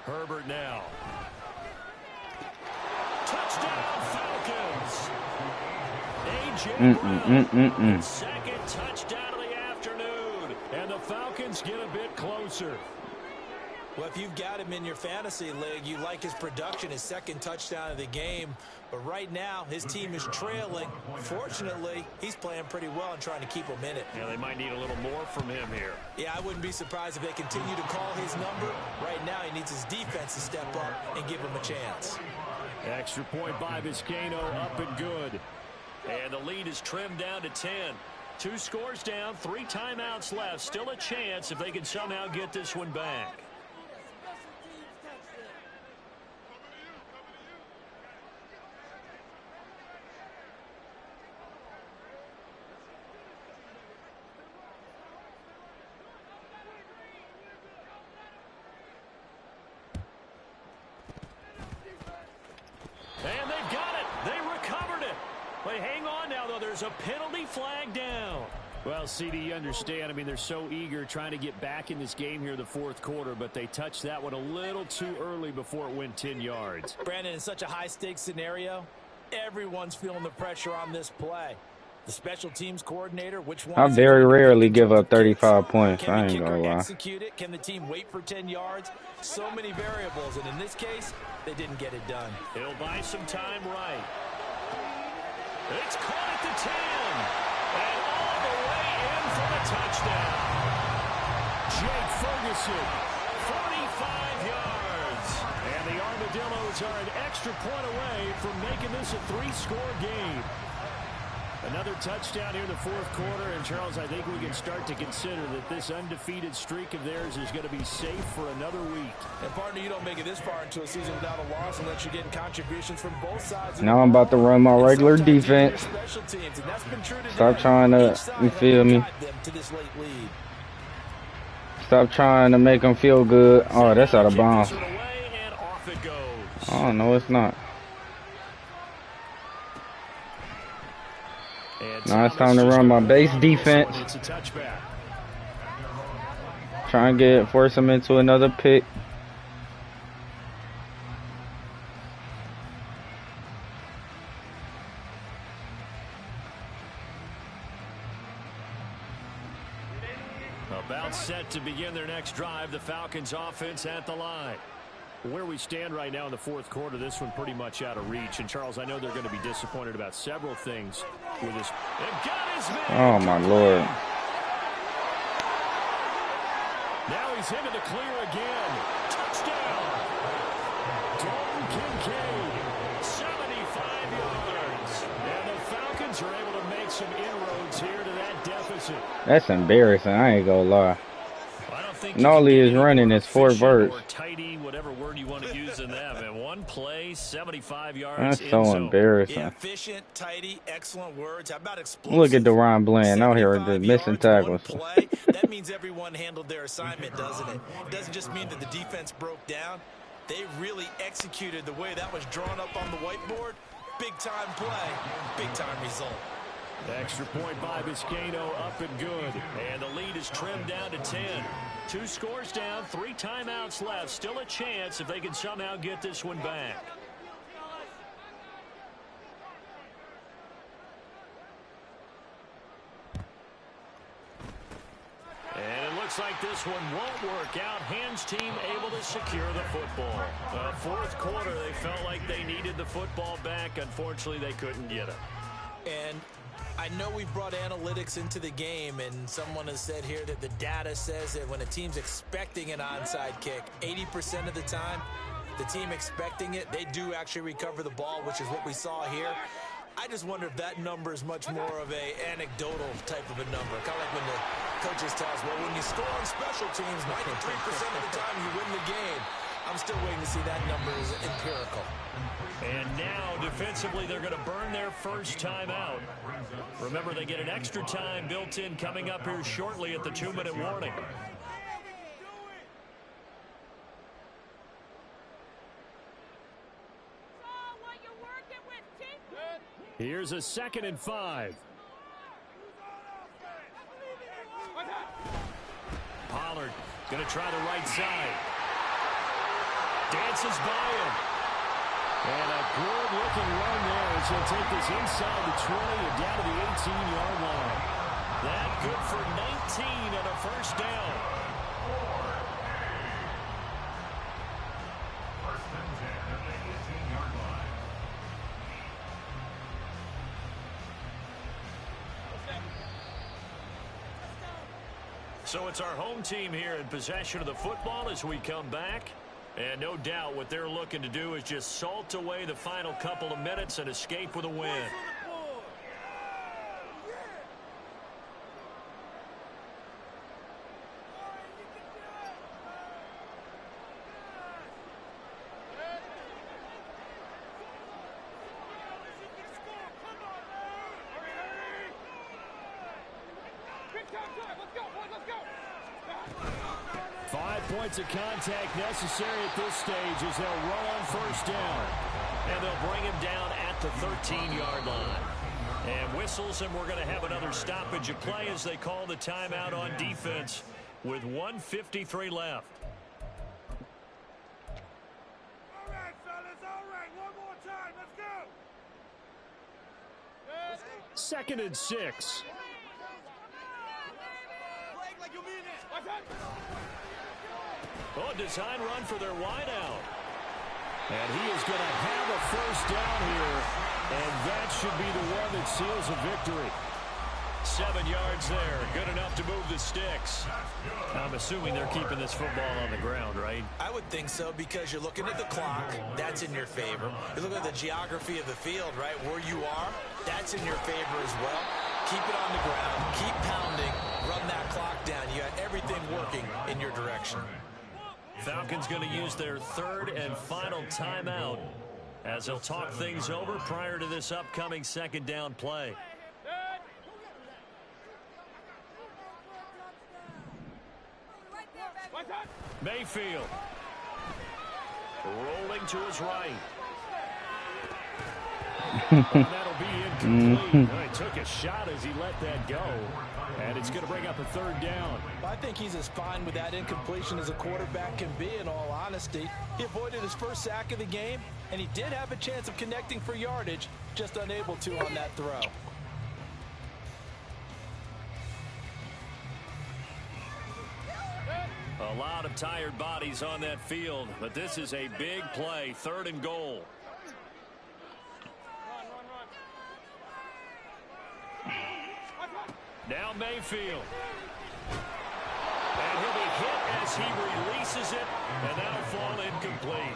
Herbert now. Touchdown, Falcons. A.J. Second touchdown of the afternoon. And the Falcons get a bit closer. Well, if you've got him in your fantasy league, you like his production, his 2nd touchdown of the game. But right now, his team is trailing. Fortunately, he's playing pretty well and trying to keep them in it. Yeah, they might need a little more from him here. Yeah, I wouldn't be surprised if they continue to call his number. Right now, he needs his defense to step up and give him a chance. Extra point by Vizcaino, up and good. And the lead is trimmed down to 10. 2 scores down, 3 timeouts left. Still a chance if they can somehow get this one back. And they've got it. They recovered it. But hang on now, though. There's a penalty flag down. Well, CD, you understand. I mean, they're so eager trying to get back in this game here in the 4th quarter, but they touched that one a little too early before it went 10 yards. Brandon, in such a high-stakes scenario, everyone's feeling the pressure on this play. The special teams coordinator, which one? I very rarely give up 35 points. I ain't gonna lie. Execute it? Can the team wait for 10 yards? So many variables, and in this case, they didn't get it done. He'll buy some time right. It's caught at the 10. And all the way in for the touchdown. Jake Ferguson, 45 yards. And the Armadillos are an extra point away from making this a 3-score game. Another touchdown here in the 4th quarter. And, Charles, I think we can start to consider that this undefeated streak of theirs is going to be safe for another week. And, partner, you don't make it this far into a season without a loss unless you're getting contributions from both sides. Now I'm about to run my regular defense. Stop trying to, you feel me? Stop trying to make them feel good. Oh, that's out of bounds. Oh, no, it's not. Now it's time to run my base defense. Try and force them into another pick. About set to begin their next drive, the Falcons offense at the line. Where we stand right now in the 4th quarter, this one pretty much out of reach. And, Charles, I know they're going to be disappointed about several things with this. Oh, my Lord. Now he's into the clear again. Touchdown. Dalton Kincaid, 75 yards. And the Falcons are able to make some inroads here to that deficit. That's embarrassing. I ain't gonna lie. Nolly is running his 4 verts. Tidy, whatever word you want to use in that. And one play, 75 yards. That's so embarrassing. Yeah, efficient, tidy, excellent words. How about explosive? Look at Deron Bland out here just missing tackles. That means everyone handled their assignment, doesn't it? It doesn't just mean that the defense broke down. They really executed the way that was drawn up on the whiteboard. Big time play, big time result. Extra point by Vizcaino, up and good. And the lead is trimmed down to 10. 2 scores down, 3 timeouts left. Still a chance if they can somehow get this one back. And it looks like this one won't work out. Hands team able to secure the football. 4th quarter, they felt like they needed the football back. Unfortunately, they couldn't get it. And I know we brought analytics into the game, and someone has said here that the data says that when a team's expecting an onside kick, 80% of the time, the team expecting it, they do actually recover the ball, which is what we saw here. I just wonder if that number is much more of a anecdotal type of a number. Kind of like when the coaches tell us, well, when you score on special teams, 93% of the time you win the game. I'm still waiting to see that number is empirical. And now, defensively, they're going to burn their first timeout. Remember, they get an extra time built in coming up here shortly at the 2-minute warning. Here's a 2nd and 5. Pollard going to try the right side. Dances by him. And a good-looking run there as he'll take this inside the 20 and down to the 18-yard line. That good for 19 and a first down. First and 10 at the 18-yard line. So it's our home team here in possession of the football as we come back. And no doubt what they're looking to do is just salt away the final couple of minutes and escape with a win. Points of contact necessary at this stage as they'll run on first down. And they'll bring him down at the 13-yard line. And whistles, and we're going to have another stoppage of play as they call the timeout on defense with 1:53 left. All right, fellas, all right. One more time. Let's go. 2nd and 6. Like you mean it. Oh, design run for their wideout. And he is going to have a first down here. And that should be the one that seals a victory. 7 yards there. Good enough to move the sticks. I'm assuming they're keeping this football on the ground, right? I would think so because you're looking at the clock. That's in your favor. You're looking at the geography of the field, right? Where you are, that's in your favor as well. Keep it on the ground. Keep pounding. Run that clock down. You got everything working in your direction. Falcons going to use their 3rd and final timeout as they'll talk things over prior to this upcoming 2nd down play. Mayfield rolling to his right. That'll be incomplete. He took a shot as he let that go. And it's going to bring up a 3rd down. I think he's as fine with that incompletion as a quarterback can be, in all honesty. He avoided his first sack of the game, and he did have a chance of connecting for yardage, just unable to on that throw. A lot of tired bodies on that field, but this is a big play, 3rd and goal. Now Mayfield. And he'll be hit as he releases it, and that'll fall incomplete.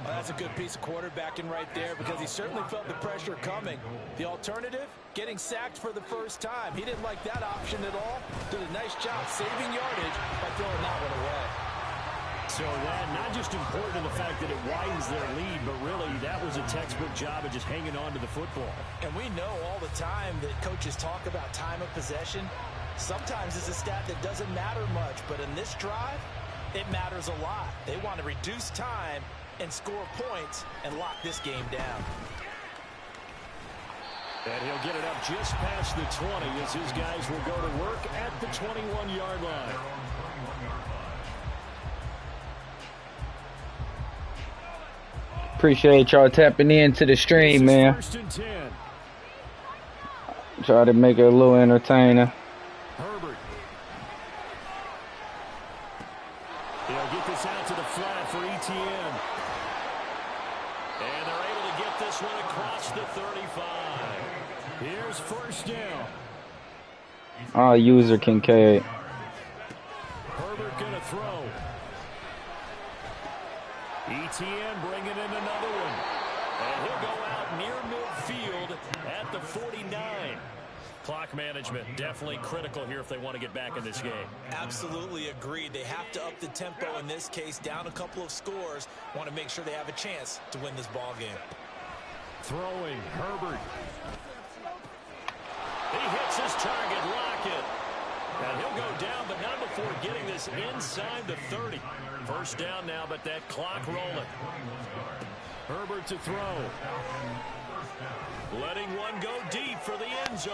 Well, that's a good piece of quarterbacking right there because he certainly felt the pressure coming. The alternative, getting sacked for the first time. He didn't like that option at all. Did a nice job saving yardage by throwing that one away. So that not just important in the fact that it widens their lead, but really that was a textbook job of just hanging on to the football. And we know all the time that coaches talk about time of possession. Sometimes it's a stat that doesn't matter much, but in this drive, it matters a lot. They want to reduce time and score points and lock this game down. And he'll get it up just past the 20 as his guys will go to work at the 21-yard line. Appreciate y'all tapping into the stream, man. Try to make it a little entertaining. Herbert. He'll get this out to the flat for ETN. And they're able to get this one across the 35. Here's first down. User Kincaid. Herbert gonna throw. ETN bringing in another one. And he'll go out near midfield at the 49. Clock management definitely critical here if they want to get back in this game. Absolutely agreed. They have to up the tempo in this case, down a couple of scores. Want to make sure they have a chance to win this ball game. Throwing, Herbert. He hits his target, Lockett. And he'll go down, but not before getting this inside the 30. First down now, but that clock rolling. Herbert to throw. Letting one go deep for the end zone.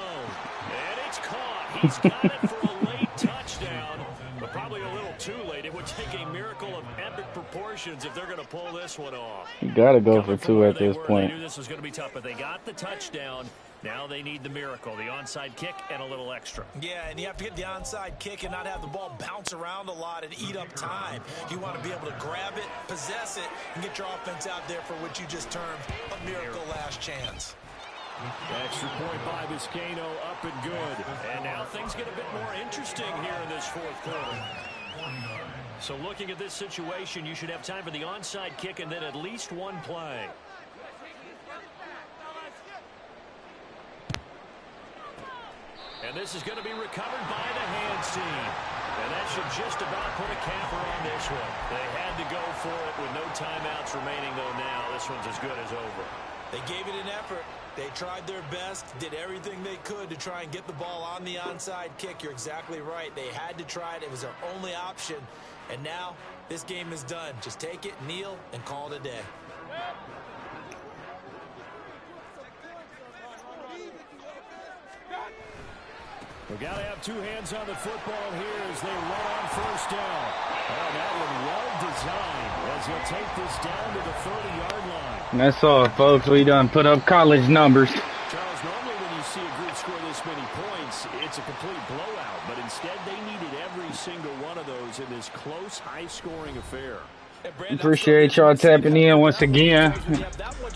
And it's caught. He's got it for a late touchdown, but probably a little too late. It would take a miracle of epic proportions if they're going to pull this one off. You gotta go for two at this point. They knew this was going to be tough, but they got the touchdown. Now they need the miracle, the onside kick and a little extra. Yeah, and you have to get the onside kick and not have the ball bounce around a lot and eat up time. You want to be able to grab it, possess it, and get your offense out there for what you just termed a miracle last chance. Extra point by Vizcaino, up and good. And now things get a bit more interesting here in this fourth quarter. So looking at this situation, you should have time for the onside kick and then at least one play. And this is going to be recovered by the hands team. And that should just about put a capper on this one. They had to go for it with no timeouts remaining, though now this one's as good as over. They gave it an effort. They tried their best, did everything they could to try and get the ball on the onside kick. You're exactly right. They had to try it. It was their only option. And now this game is done. Just take it, kneel, and call it a day. We've got to have two hands on the football here as they run on first down. Oh, that one well designed as he'll take this down to the 30-yard line. And that's all, folks. We done put up college numbers. Charles, normally when you see a group score this many points, it's a complete blowout. But instead, they needed every single one of those in this close, high-scoring affair. Appreciate y'all tapping in once again.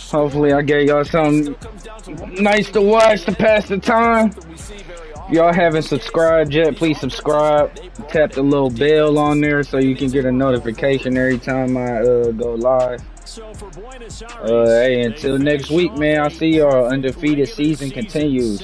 Hopefully I gave y'all something nice to watch to pass the time. If y'all haven't subscribed yet, please subscribe. Tap the little bell on there so you can get a notification every time I go live. Hey, until next week, man. I'll see y'all. Undefeated season continues.